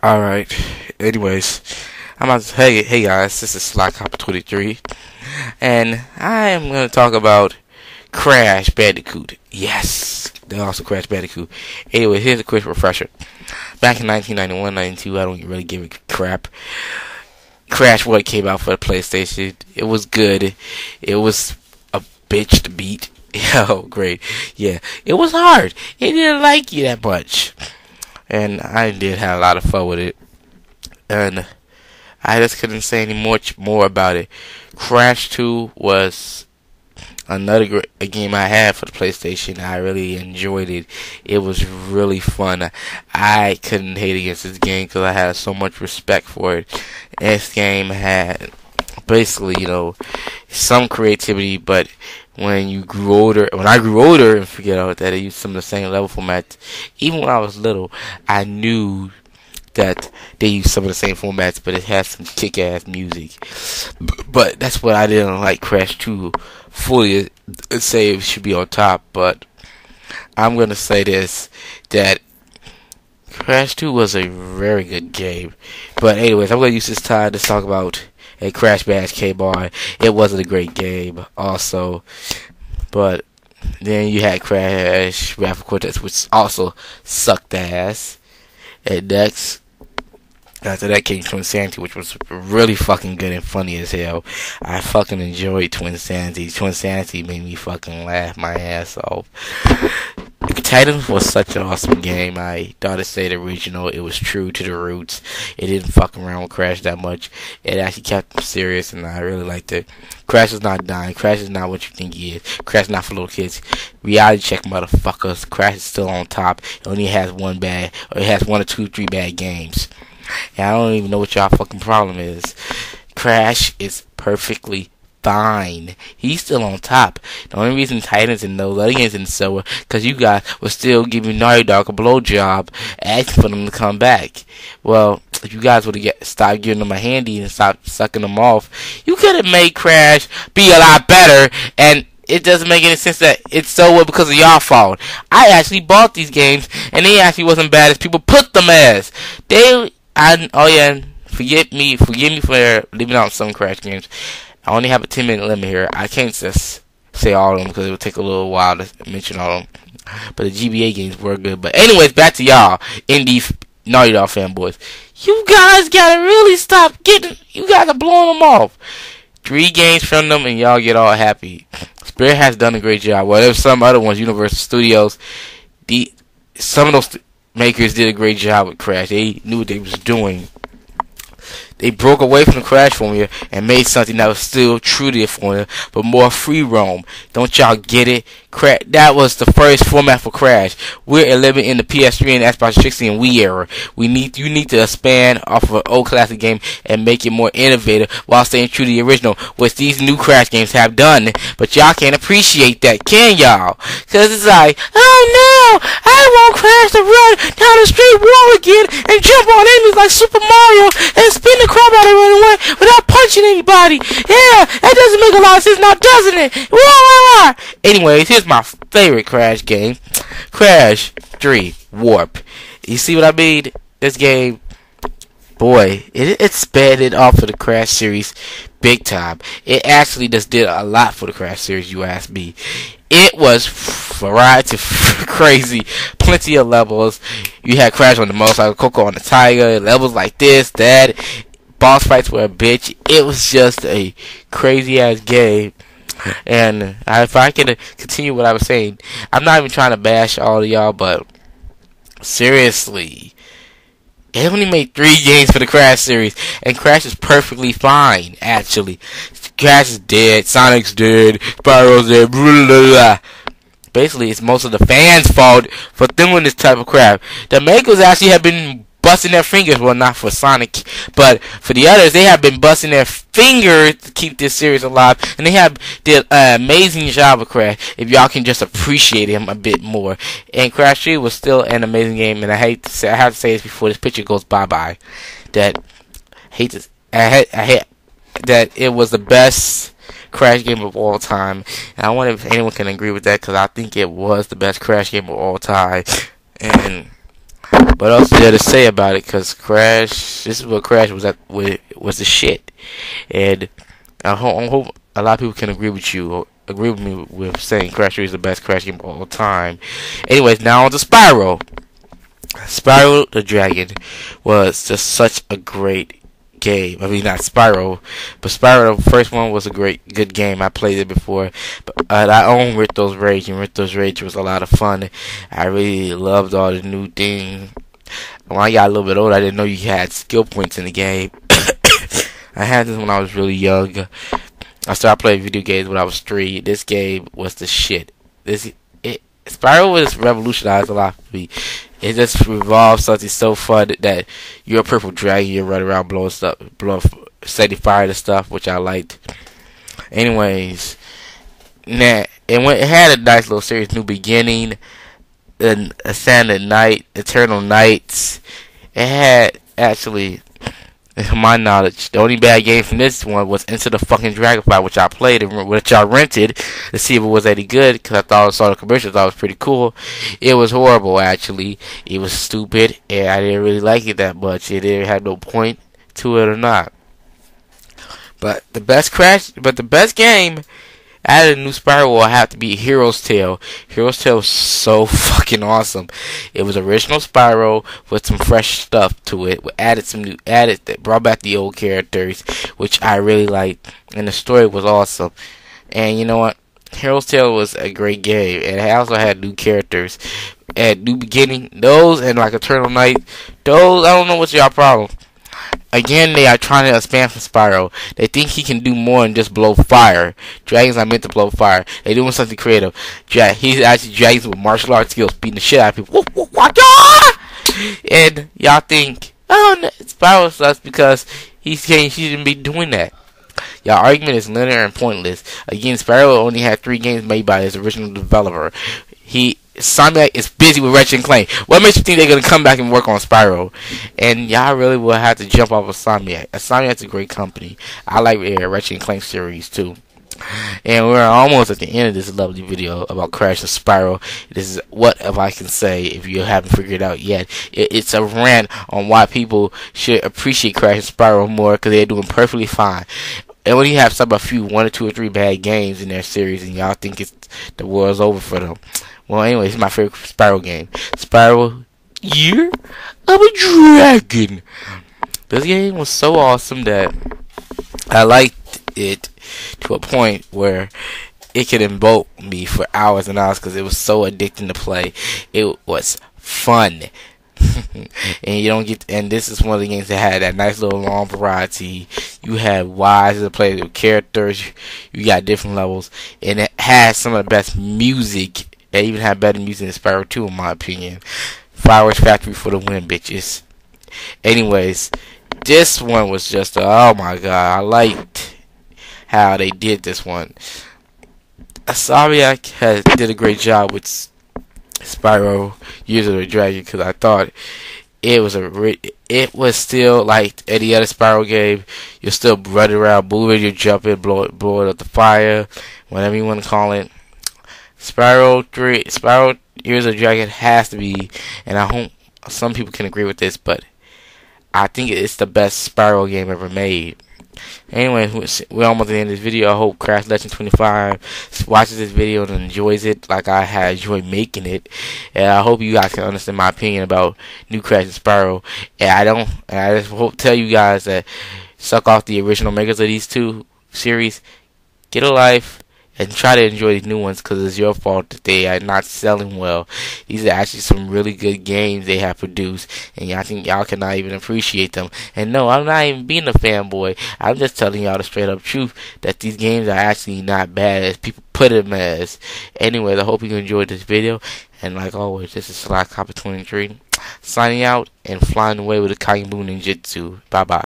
Alright. Anyways, hey guys, this is Slackhopper23, and I am gonna talk about Crash Bandicoot. Yes, they also Crash Bandicoot. Anyway, here's a quick refresher. Back in 1991, 92, I don't really give a crap. Crash 1 came out for the PlayStation. It was good. It was a bitch to beat. Oh, great. Yeah, it was hard. It didn't like you that much. And I did have a lot of fun with it. And I just couldn't say any much more about it. Crash 2 was another great game I had for the PlayStation. I really enjoyed it. It was really fun. I couldn't hate against this game because I had so much respect for it. This game had basically, some creativity, but when I grew older and figured out that I used some of the same level formats, even when I was little, I knew that they used some of the same formats, but it had some kick-ass music. But that's what I didn't like Crash 2 fully say it should be on top. But I'm going to say this, that Crash 2 was a very good game. But anyways, I'm going to use this time to talk about a Crash Bash came on. It wasn't a great game also. But then you had Crash Rapid Quartet, which also sucked ass. And next, after that came Twin Sanity, which was really fucking good and funny as hell. I fucking enjoyed Twin Sanity. Twin Sanity made me fucking laugh my ass off. Titans was such an awesome game. I thought it stayed original. It was true to the roots. It didn't fuck around with Crash that much. It actually kept him serious, and I really liked it. Crash is not dying. Crash is not what you think he is. Crash is not for little kids. Reality check, motherfuckers. Crash is still on top. It only has one or two, three bad games. And I don't even know what y'all fucking problem is. Crash is perfectly fine. He's still on top. The only reason Titans and those other games didn't sell were because you guys were still giving Naughty Dog a blowjob, asking for them to come back. Well, if you guys would have stopped giving them a handy and stopped sucking them off, you could have made Crash be a lot better. And it doesn't make any sense that it's so well because of y'all fault. I actually bought these games, and they actually wasn't bad as people put them as. Forgive me for leaving out some Crash games. I only have a 10-minute limit here. I can't just say all of them because it would take a little while to mention all of them. But the GBA games were good. But anyways, back to y'all, indie Naughty Dog fanboys. You guys gotta really stop you guys are blowing them off. 3 games from them and y'all get all happy. Spirit has done a great job. Well, there's some other ones, Universal Studios. Some of those makers did a great job with Crash. They knew what they was doing. They broke away from the Crash formula and made something that was still true to the formula, but more free roam. Don't y'all get it? That was the first format for Crash. We're living in the PS3 and Xbox 360 and Wii era. You need to expand off of an old classic game and make it more innovative while staying true to the original, which these new Crash games have done. But y'all can't appreciate that, can y'all? Cause it's like, oh no, I want Crash to run down the street wall again and jump on enemies like Super Mario and spin the crap out of everyone without punching anybody. Yeah, that doesn't make a lot of sense now, doesn't it? Wah! Anyways, here's my favorite Crash game, Crash 3 Warp. You see what I mean? This game, boy, it expanded off of the Crash series big time. It actually just did a lot for the Crash series, you ask me. It was variety crazy, plenty of levels. You had Crash on the motorcycle, Coco on the tiger, levels like this, that. Boss fights were a bitch. It was just a crazy ass game. And if I can continue what I was saying, I'm not even trying to bash all of y'all, but seriously, they only made 3 games for the Crash series, and Crash is perfectly fine, actually. Crash is dead, Sonic's dead, Spyro's dead, blah, blah, blah. Basically, it's most of the fans' fault for doing this type of crap. The makers actually have been busting their fingers, well, not for Sonic, but for the others, they have been busting their fingers to keep this series alive, and they have did an amazing job with Crash, if y'all can just appreciate him a bit more. And Crash 3 was still an amazing game, and I have to say this before this picture goes bye-bye, that that it was the best Crash game of all time, and I wonder if anyone can agree with that, because I think it was the best Crash game of all time. And What else is there to say about it? Cause Crash, this is what Crash was the shit, and I hope a lot of people can agree with you, or agree with me with saying Crash 3 is the best Crash game of all time. Anyways, now on to Spyro. Spyro the Dragon was just such a great game. I mean, not Spyro, but Spyro, the first one, was a good game. I played it before, but I own Rito's Rage, and Rito's Rage was a lot of fun. I really loved all the new things. When I got a little bit older, I didn't know you had skill points in the game. I had this when I was really young. I started playing video games when I was 3. This game was the shit. Spyro was revolutionized a lot for me. It just revolves something so fun that you're a purple dragon, you run around blowing setting fire to stuff, which I liked. Anyways, it had a nice little series, New Beginning, Ascended Night, Eternal Nights. It had, actually, to my knowledge, the only bad game from this one was Into the fucking Dragonfly, which I played and which I rented to see if it was any good, because I saw the commercials, thought it was pretty cool. It was horrible, actually. It was stupid, and I didn't really like it that much. It didn't have no point to it or not. But the best game out of the new Spyro will have to be Hero's Tale. Hero's Tale was so fucking awesome. It was original Spyro with some fresh stuff to it. That brought back the old characters, which I really liked, and the story was awesome. And you know what? Hero's Tale was a great game, and it also had new characters. At New Beginning, those, and like Eternal Night, those, I don't know what's your problem. Again, they are trying to expand from Spyro. They think he can do more than just blow fire. Dragons are meant to blow fire. They're doing something creative. He's actually dragons with martial arts skills, beating the shit out of people. And y'all think, oh, no, Spyro sucks because he shouldn't be doing that. Y'all argument is linear and pointless. Again, Spyro only had 3 games made by his original developer. Insomniac is busy with Ratchet and Clank. What makes you think they're going to come back and work on Spyro? And y'all really will have to jump off of Insomniac. Insomniac's a great company. I like Ratchet and Clank series too. And we're almost at the end of this lovely video about Crash and Spyro. This is what if I can say, if you haven't figured it out yet. It's a rant on why people should appreciate Crash and Spyro more, because they're doing perfectly fine. And when you have 1 or 2 or 3 bad games in their series, and y'all think the world's over for them. Well, anyway, it's my favorite Spyro game. Spyro, Year of a Dragon. This game was so awesome that I liked it to a point where it could invoke me for hours and hours, because it was so addicting to play. It was fun. And this is one of the games that had that nice little long variety. You had wives to play with characters. You got different levels, and it had some of the best music. It even had better music than Spyro 2, in my opinion. Fireworks Factory for the win, bitches. Anyways, this one was just oh my god, I liked how they did this one. Insomniac did a great job with Spyro Years of the Dragon, because I thought it was still like any other Spyro game. You're still running around, moving, you're jumping, blowing up the fire, whatever you want to call it. Spyro Years of the Dragon has to be, and I hope some people can agree with this, but I think it's the best Spyro game ever made. Anyway, we're almost at the end of this video. I hope Crash Legend 25 watches this video and enjoys it like I had enjoyed making it. And I hope you guys can understand my opinion about new Crash and Spyro. And I just hope to tell you guys that suck off the original makers of these 2 series. Get a life. And try to enjoy these new ones, because it's your fault that they are not selling well. These are actually some really good games they have produced, and I think y'all cannot even appreciate them. And no, I'm not even being a fanboy. I'm just telling y'all the straight up truth that these games are actually not bad as people put them as. Anyways, I hope you enjoyed this video. And like always, this is Sly Copper 23 signing out and flying away with a Kaibu Ninjutsu. Bye bye.